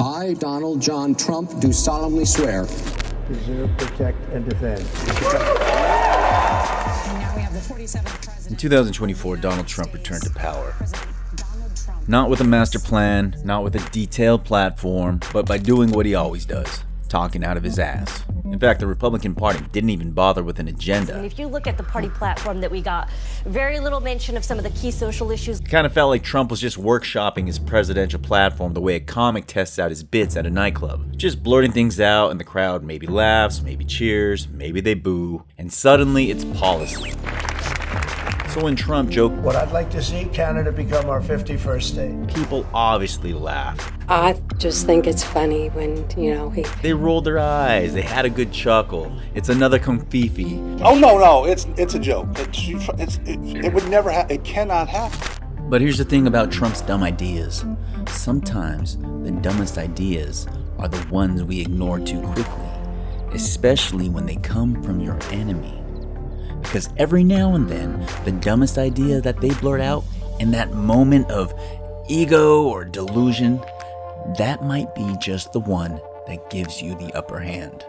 I, Donald John Trump, do solemnly swear. Preserve, protect, and defend. In 2024, Donald Trump returned to power. Not with a master plan, not with a detailed platform, but by doing what he always does, talking out of his ass. In fact, the Republican Party didn't even bother with an agenda. If you look at the party platform that we got, very little mention of some of the key social issues. It kind of felt like Trump was just workshopping his presidential platform the way a comic tests out his bits at a nightclub. Just blurting things out, and the crowd maybe laughs, maybe cheers, maybe they boo, and suddenly it's policy. So when Trump joked, What I'd like to see Canada become our 51st state. people obviously laughed. I just think it's funny when, They rolled their eyes, they had a good chuckle. It's another confifi. Oh no, it's a joke. It would never happen. It cannot happen. But here's the thing about Trump's dumb ideas. Sometimes the dumbest ideas are the ones we ignore too quickly, especially when they come from your enemy. Because every now and then, the dumbest idea that they blurt out in that moment of ego or delusion, that might be just the one that gives you the upper hand.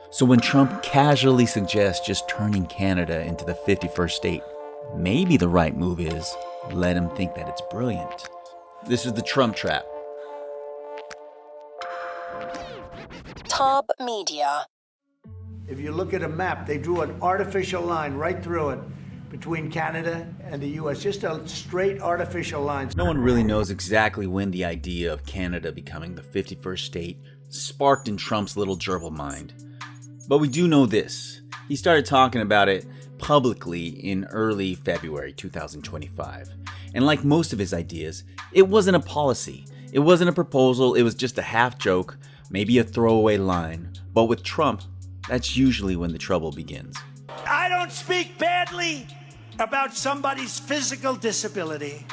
So when Trump casually suggests just turning Canada into the 51st state, maybe the right move is let him think that it's brilliant. This is the Trump trap. Top Media. If you look at a map, they drew an artificial line right through it between Canada and the U.S., just a straight artificial line. No one really knows exactly when the idea of Canada becoming the 51st state sparked in Trump's little gerbil mind. But we do know this. He started talking about it publicly in early February 2025. And like most of his ideas, it wasn't a policy. It wasn't a proposal. It was just a half joke, maybe a throwaway line. But with Trump, that's usually when the trouble begins. I don't speak badly about somebody's physical disability,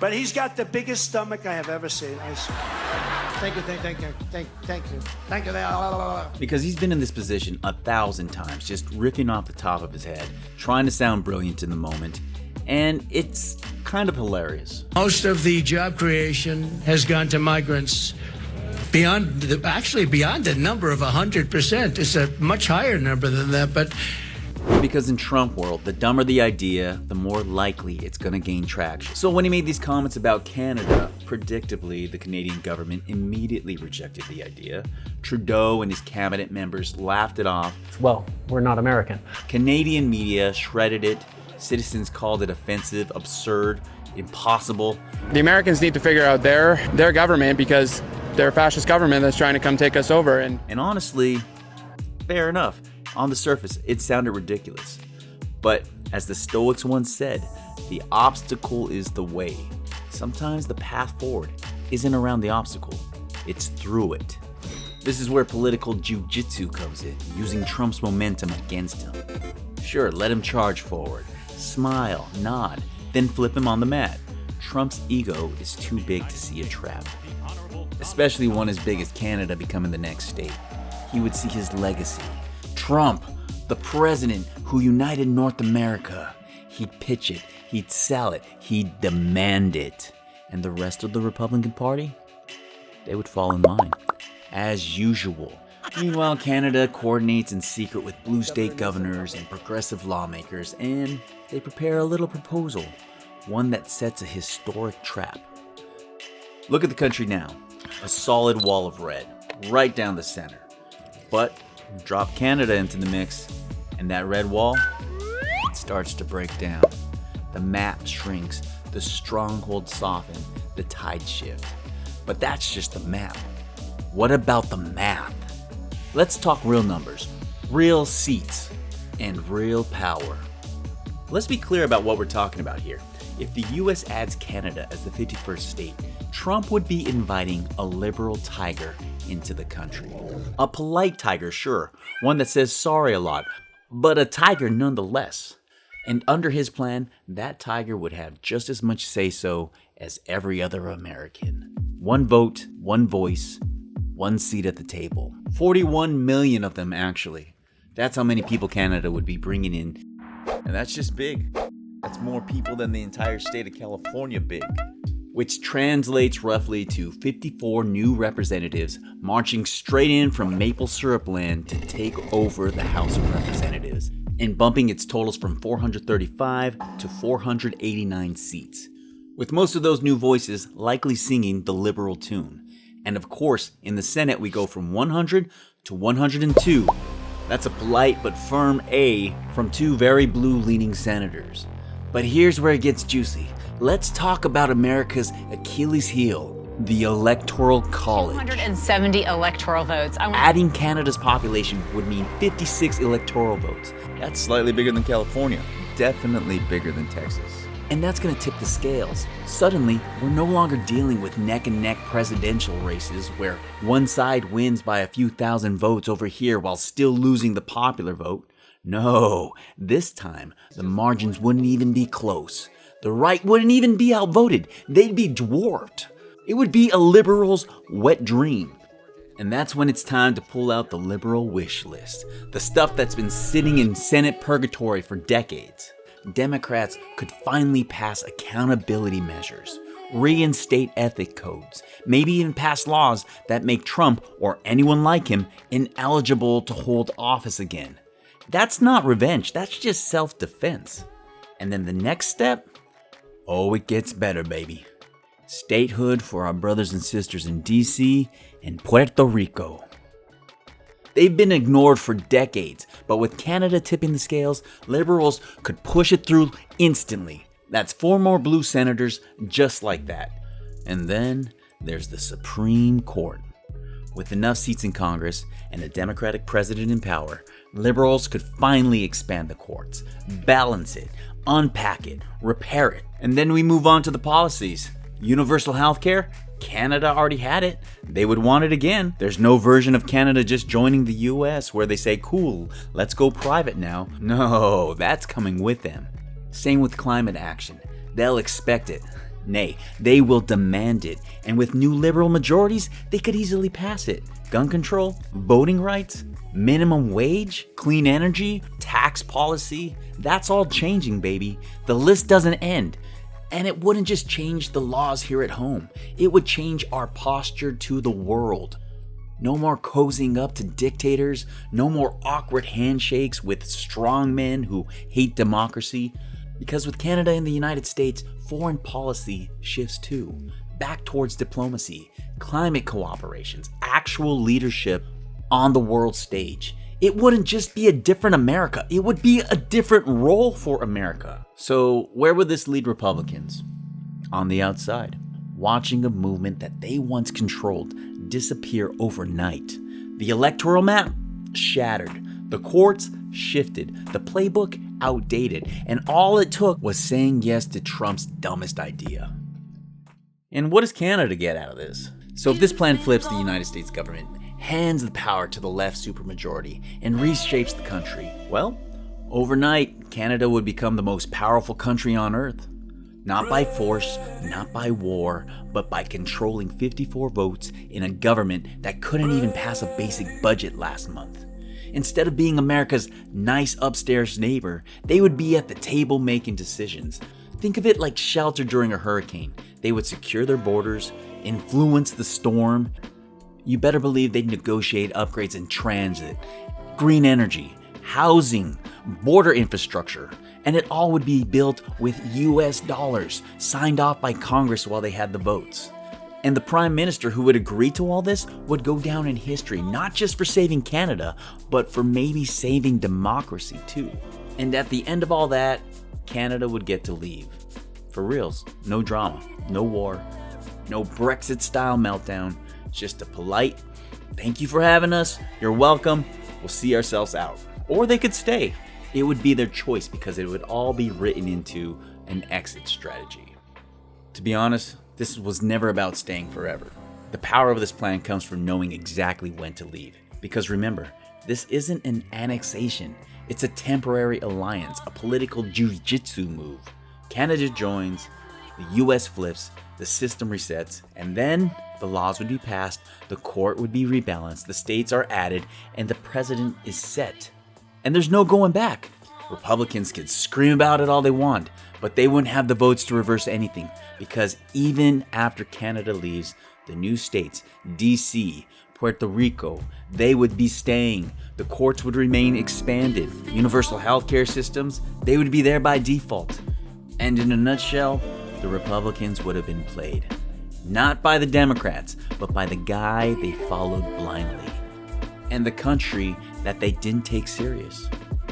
but he's got the biggest stomach I have ever seen. I swear. Thank you. Because he's been in this position 1,000 times, just riffing off the top of his head, trying to sound brilliant in the moment, and it's kind of hilarious. Most of the job creation has gone to migrants. Beyond the number of 100%. It's a much higher number than that, but... Because in Trump world, the dumber the idea, the more likely it's gonna gain traction. So when he made these comments about Canada, predictably, the Canadian government immediately rejected the idea. Trudeau and his cabinet members laughed it off. Well, we're not American. Canadian media shredded it. Citizens called it offensive, absurd, impossible. The Americans need to figure out their government because they're a fascist government that's trying to come take us over. And honestly, fair enough. On the surface, it sounded ridiculous. But as the Stoics once said, the obstacle is the way. Sometimes the path forward isn't around the obstacle, it's through it. This is where political jiu-jitsu comes in, using Trump's momentum against him. Sure, let him charge forward, smile, nod, then flip him on the mat. Trump's ego is too big to see a trap. Especially one as big as Canada becoming the next state. He would see his legacy. Trump, the president who united North America. He'd pitch it, he'd sell it, he'd demand it. And the rest of the Republican Party? They would fall in line, as usual. Meanwhile, Canada coordinates in secret with blue state governors and progressive lawmakers, and they prepare a little proposal, one that sets a historic trap. Look at the country now. A solid wall of red, right down the center. But drop Canada into the mix, and that red wall, it starts to break down. The map shrinks, the strongholds soften, the tides shift. But that's just the map. What about the math? Let's talk real numbers, real seats, and real power. Let's be clear about what we're talking about here. If the US adds Canada as the 51st state, Trump would be inviting a liberal tiger into the country. A polite tiger, sure, one that says sorry a lot, but a tiger nonetheless. And under his plan, that tiger would have just as much say-so as every other American. One vote, one voice, one seat at the table. 41 million of them, actually. That's how many people Canada would be bringing in. And that's just big. That's more people than the entire state of California big. which translates roughly to 54 new representatives marching straight in from maple syrup land to take over the House of Representatives, and bumping its totals from 435 to 489 seats, with most of those new voices likely singing the liberal tune. And of course, in the Senate we go from 100 to 102. That's a polite but firm A from two very blue-leaning senators. But here's where it gets juicy. Let's talk about America's Achilles heel, the Electoral College. 270 electoral votes. Adding Canada's population would mean 56 electoral votes. That's slightly bigger than California. Definitely bigger than Texas. And that's going to tip the scales. Suddenly, we're no longer dealing with neck-and-neck presidential races where one side wins by a few thousand votes over here while still losing the popular vote. No, this time, the margins wouldn't even be close. The right wouldn't even be outvoted. They'd be dwarfed. It would be a liberal's wet dream. And that's when it's time to pull out the liberal wish list, the stuff that's been sitting in Senate purgatory for decades. Democrats could finally pass accountability measures, reinstate ethic codes, maybe even pass laws that make Trump or anyone like him ineligible to hold office again. That's not revenge, that's just self-defense. And then the next step? Oh, it gets better, baby. Statehood for our brothers and sisters in DC and Puerto Rico. They've been ignored for decades, but with Canada tipping the scales, liberals could push it through instantly. That's 4 more blue senators just like that. And then there's the Supreme Court. With enough seats in Congress and a Democratic president in power, liberals could finally expand the courts, balance it, unpack it, repair it. And then we move on to the policies. Universal healthcare? Canada already had it. They would want it again. There's no version of Canada just joining the US where they say, cool, let's go private now. No, that's coming with them. Same with climate action. They'll expect it. Nay, they will demand it. And with new liberal majorities, they could easily pass it. Gun control, voting rights, minimum wage, clean energy, tax policy. That's all changing, baby. The list doesn't end. And it wouldn't just change the laws here at home. It would change our posture to the world. No more cozying up to dictators. No more awkward handshakes with strong men who hate democracy. Because with Canada and the United States, foreign policy shifts too. Back towards diplomacy, climate cooperations, actual leadership on the world stage. It wouldn't just be a different America, it would be a different role for America. So where would this lead Republicans? On the outside, watching a movement that they once controlled disappear overnight. The electoral map shattered, the courts shifted, the playbook outdated, and all it took was saying yes to Trump's dumbest idea. And what does Canada get out of this? So if this plan flips, the United States government hands the power to the left supermajority and reshapes the country. Well, overnight, Canada would become the most powerful country on earth. Not by force, not by war, but by controlling 54 votes in a government that couldn't even pass a basic budget last month. Instead of being America's nice upstairs neighbor, they would be at the table making decisions. Think of it like shelter during a hurricane. They would secure their borders, influence the storm. You better believe they'd negotiate upgrades in transit, green energy, housing, border infrastructure, and it all would be built with US dollars, signed off by Congress while they had the votes. And the Prime Minister who would agree to all this would go down in history, not just for saving Canada, but for maybe saving democracy too. And at the end of all that, Canada would get to leave. For reals, no drama, no war, no Brexit-style meltdown. Just a polite, thank you for having us, you're welcome, we'll see ourselves out. Or they could stay. It would be their choice because it would all be written into an exit strategy. To be honest, this was never about staying forever. The power of this plan comes from knowing exactly when to leave. Because remember, this isn't an annexation, it's a temporary alliance, a political jiu-jitsu move. Canada joins, the US flips, the system resets, and then the laws would be passed, the court would be rebalanced, the states are added, and the president is set. And there's no going back. Republicans can scream about it all they want, but But they wouldn't have the votes to reverse anything, because even after Canada leaves, the new states, DC, Puerto Rico, they would be staying. The courts would remain expanded. Universal healthcare systems, they would be there by default. And in a nutshell, the Republicans would have been played. Not by the Democrats, but by the guy they followed blindly. And the country that they didn't take serious.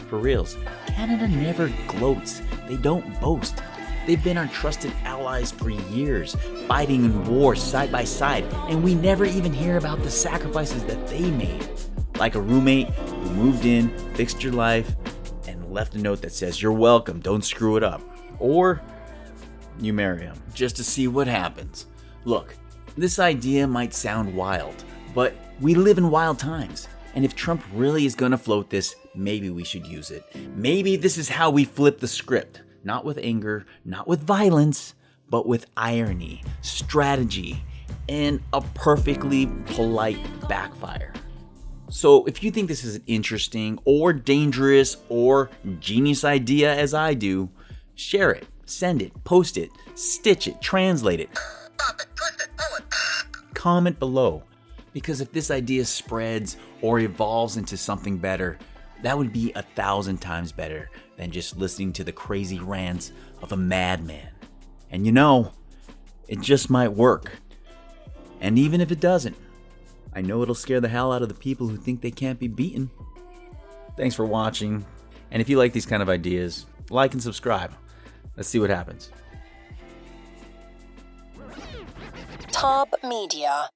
For reals, Canada never gloats. They don't boast. They've been our trusted allies for years, fighting in war side by side, and we never even hear about the sacrifices that they made. Like a roommate who moved in, fixed your life, and left a note that says, "You're welcome, don't screw it up." Or you marry him, just to see what happens. Look, this idea might sound wild, but we live in wild times. And if Trump really is gonna float this, maybe we should use it. Maybe this is how we flip the script. Not with anger, not with violence, but with irony, strategy, and a perfectly polite backfire. So if you think this is an interesting or dangerous or genius idea as I do, share it, send it, post it, stitch it, translate it. Comment below. Because if this idea spreads or evolves into something better, that would be 1,000 times better than just listening to the crazy rants of a madman. And you know, it just might work. And even if it doesn't, I know it'll scare the hell out of the people who think they can't be beaten. Thanks for watching. And if you like these kind of ideas, like and subscribe. Let's see what happens. Top Media.